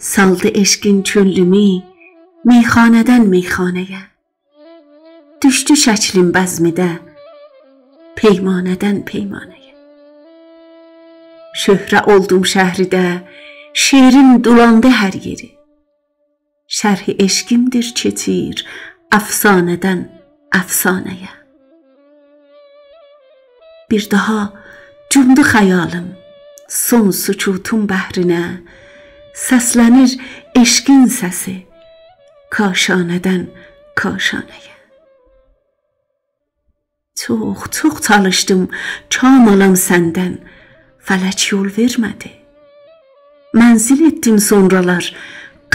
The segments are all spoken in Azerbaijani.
Saldı eşkin çöllümü meyxanədən meyxanəyə. Düşdü şəklin bəzmidə peymanədən peymanəyə. Şöhrə oldum şəhridə, şeirim dolandı hər yeri. Şərhi eşkimdir keçir əfsanədən əfsanəyə. Bir daha cumdu xəyalım son sükutun bəhrinə. Səslənir eşkin səsi kaşanədən kaşanəyə. Çox çalışdım çam alam səndən, fələk yol vermədi. Mənzil etdim sonralar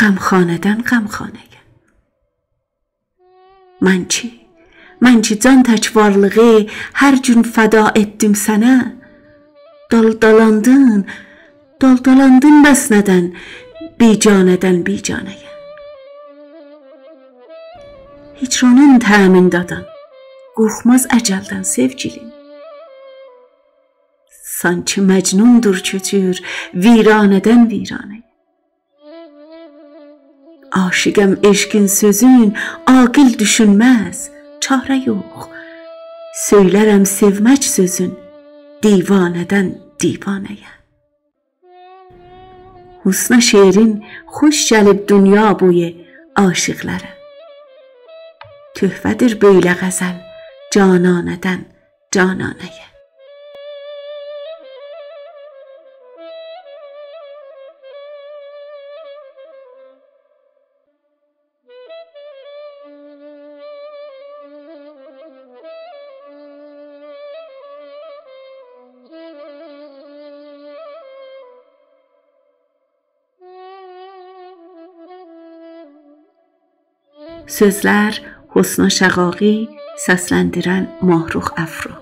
qəmxanədən qəmxanəyə. Mən ki can tək varlığı hər gün fəda etdim sənə. Daldalandın bəsnədən bicanədən bicanəyə. Hicranın təmindadan qorxmaz əcəldən sevgilim. Sanki məcnundur köçür viranədən viranəyə. Aşiqəm eşqin sözün aqil düşünməz, çarə yox. Söylərəm sevmək sözün divanədən divanəyə. Husna şeirin xoş gəlib dünya boyu aşıqlara. Töhfədir böylə qəzəl cananədən cananəyə. Sözlər Husna Şəqaqi, səsləndirən Mahruh Əfro.